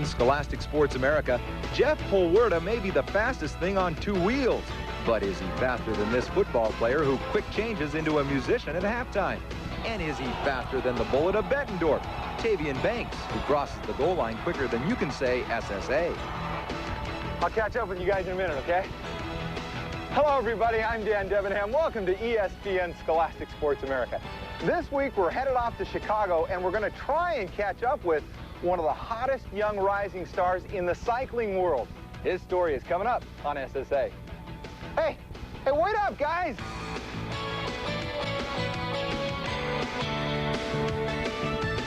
on Scholastic Sports America, Jeff Holwerda may be the fastest thing on two wheels. But is he faster than this football player who quick changes into a musician at halftime? And is he faster than the bullet of Bettendorf, Tavian Banks, who crosses the goal line quicker than you can say SSA? I'll catch up with you guys in a minute, okay? Hello, everybody. I'm Dan Debenham. Welcome to ESPN Scholastic Sports America. This week, we're headed off to Chicago, and we're going to try and catch up with one of the hottest young rising stars in the cycling world. His story is coming up on SSA. Hey, wait up, guys!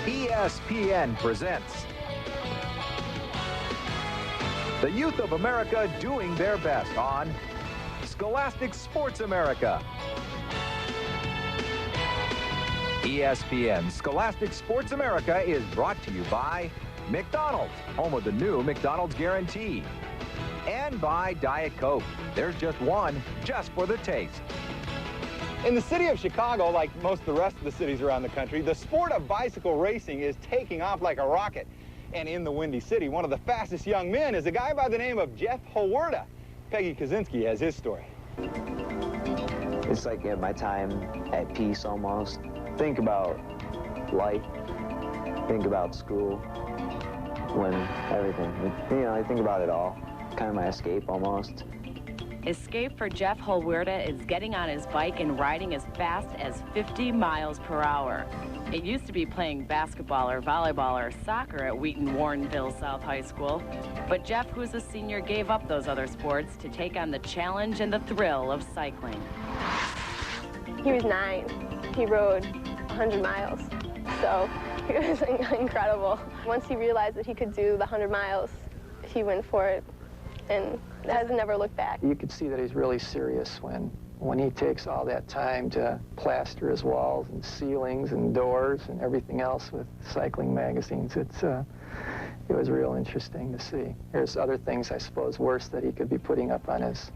ESPN presents the youth of America doing their best on Scholastic Sports America. ESPN Scholastic Sports America is brought to you by McDonald's, home of the new McDonald's Guarantee, and by Diet Coke. There's just one, just for the taste. In the city of Chicago, like most of the rest of the cities around the country, the sport of bicycle racing is taking off like a rocket. And in the Windy City, one of the fastest young men is a guy by the name of Jeff Holwerda. Peggy Kaczynski has his story. It's like at my time at peace almost. Think about life, think about school, when everything, you know, I think about it all. Kind of my escape almost. Escape for Jeff Holwerda is getting on his bike and riding as fast as 50 miles per hour. It used to be playing basketball or volleyball or soccer at Wheaton Warrenville South High School. But Jeff, who's a senior, gave up those other sports to take on the challenge and the thrill of cycling. He was 9. He rode 100 miles, so it was incredible. Once he realized that he could do the 100 miles, he went for it and has never looked back. You could see that he's really serious when he takes all that time to plaster his walls and ceilings and doors and everything else with cycling magazines. It was real interesting to see. There's other things, I suppose, worse that he could be putting up on his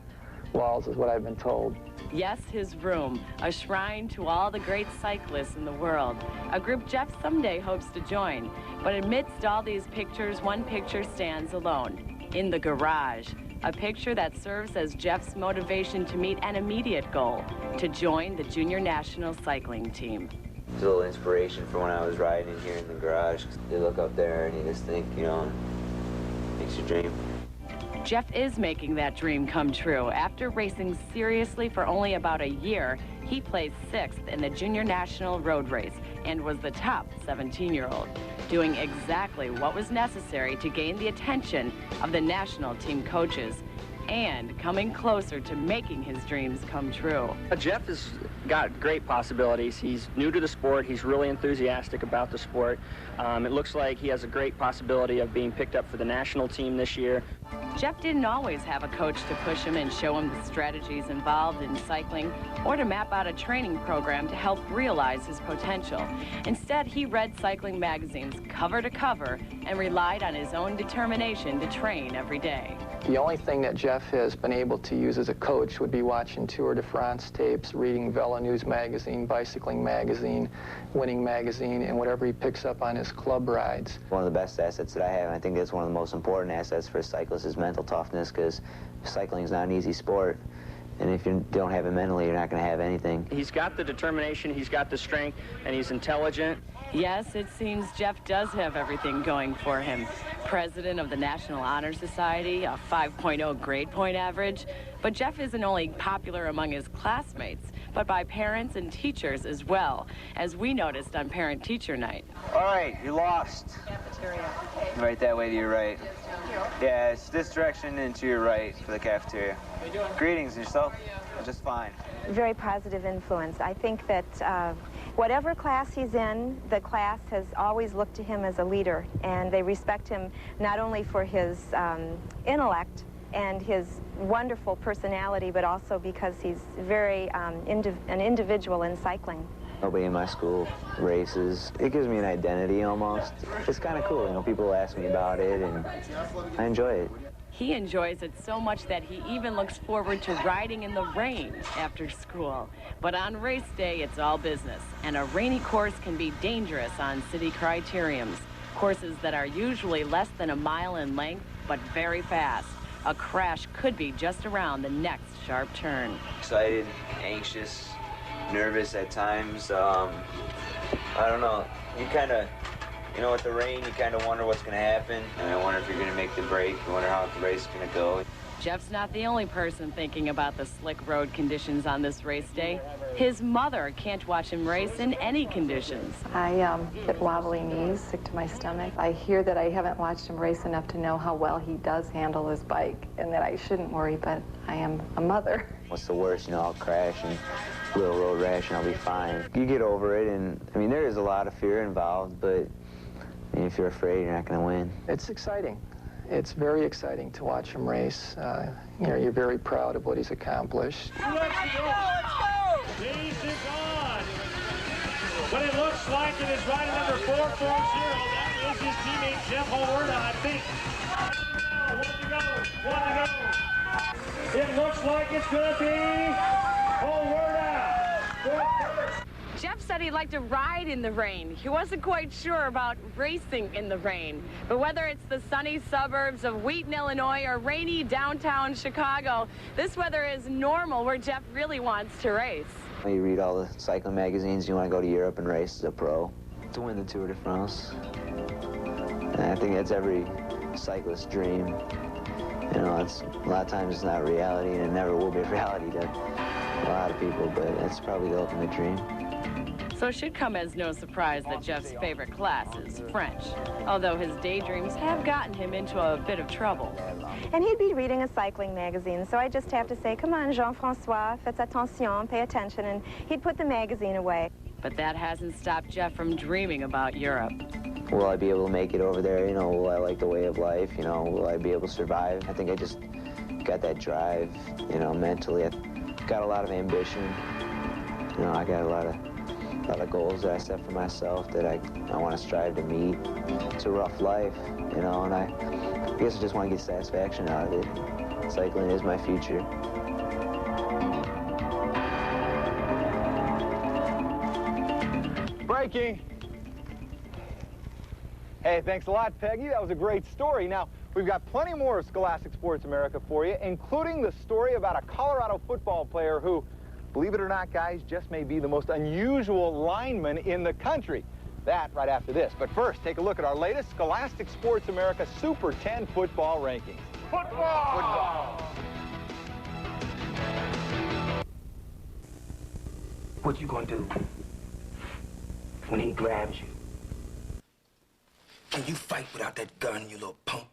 walls, is what I've been told. Yes, his room, a shrine to all the great cyclists in the world, a group Jeff someday hopes to join. But amidst all these pictures, one picture stands alone, in the garage, a picture that serves as Jeff's motivation to meet an immediate goal, to join the junior national cycling team. It's a little inspiration for when I was riding in here in the garage. You look up there and you just think, you know, makes you dream. Jeff is making that dream come true. After racing seriously for only about a year, he placed 6th in the Junior National Road Race and was the top 17-year-old, doing exactly what was necessary to gain the attention of the national team coaches and coming closer to making his dreams come true. Jeff has got great possibilities. He's new to the sport. He's really enthusiastic about the sport. It looks like he has a great possibility of being picked up for the national team this year. Jeff didn't always have a coach to push him and show him the strategies involved in cycling or to map out a training program to help realize his potential. Instead, he read cycling magazines cover to cover and relied on his own determination to train every day. The only thing that Jeff has been able to use as a coach would be watching Tour de France tapes, reading Velo News magazine, Bicycling magazine, Winning magazine, and whatever he picks up on his club rides. One of the best assets that I have, and I think that's one of the most important assets for a cyclist, is mental toughness, because cycling is not an easy sport. And if you don't have it mentally, you're not going to have anything. He's got the determination, he's got the strength, and he's intelligent. Yes, it seems Jeff does have everything going for him. President of the National Honor Society, a 5.0 grade point average. But Jeff isn't only popular among his classmates, but by parents and teachers as well, as we noticed on Parent-Teacher Night. All right, you lost. Cafeteria. Right that way to your right. Yeah, it's this direction and to your right for the cafeteria. Greetings, yourself? Just fine. Very positive influence. I think that whatever class he's in, the class has always looked to him as a leader, and they respect him not only for his intellect and his wonderful personality, but also because he's very an individual in cycling. Nobody in my school races. It gives me an identity almost. It's kind of cool, you know, people ask me about it and I enjoy it. He enjoys it so much that he even looks forward to riding in the rain after school. But on race day, it's all business, and a rainy course can be dangerous on city criteriums. Courses that are usually less than a mile in length, but very fast. A crash could be just around the next sharp turn. Excited, anxious, nervous at times. I don't know. You kind of, you know, with the rain, you kind of wonder what's going to happen. And I wonder if you're going to make the break. You wonder how the race is going to go. Jeff's not the only person thinking about the slick road conditions on this race day. His mother can't watch him race in any conditions. I get wobbly knees, sick to my stomach. I hear that I haven't watched him race enough to know how well he does handle his bike and that I shouldn't worry, but I am a mother. What's the worst? You know, I'll crash and a little road rash and I'll be fine. You get over it, and I mean, there is a lot of fear involved, but I mean, if you're afraid, you're not going to win. It's exciting. It's very exciting to watch him race. You know, you're very proud of what he's accomplished. Let's go! He's on. What it looks like it is riding number 440. That is his teammate, Jeff Holwerda, I think. One to go. It looks like it's going to be Holwerda. First. Jeff said he'd like to ride in the rain. He wasn't quite sure about racing in the rain. But whether it's the sunny suburbs of Wheaton, Illinois, or rainy downtown Chicago, this weather is normal where Jeff really wants to race. You read all the cycling magazines, you want to go to Europe and race as a pro to win the Tour de France. And I think that's every cyclist's dream. You know, it's, a lot of times it's not reality, and it never will be reality to a lot of people, but it's probably the ultimate dream. So it should come as no surprise that Jeff's favorite class is French, although his daydreams have gotten him into a bit of trouble. And he'd be reading a cycling magazine, so I just have to say, come on, Jean-Francois, faites attention, pay attention, and he'd put the magazine away. But that hasn't stopped Jeff from dreaming about Europe. Will I be able to make it over there? You know, will I like the way of life? You know, will I be able to survive? I think I just got that drive, you know, mentally. I've got a lot of ambition. You know, I got a lot of goals that I set for myself that I want to strive to meet. It's a rough life, you know, and I guess I just want to get satisfaction out of it. Cycling is my future. Breaking. Hey, thanks a lot, Peggy. That was a great story. Now, we've got plenty more of Scholastic Sports America for you, including the story about a Colorado football player who, believe it or not, guys, just may be the most unusual lineman in the country. That right after this. But first, take a look at our latest Scholastic Sports America Super 10 football rankings. Football! What you gonna do when he grabs you? Can you fight without that gun, you little punk?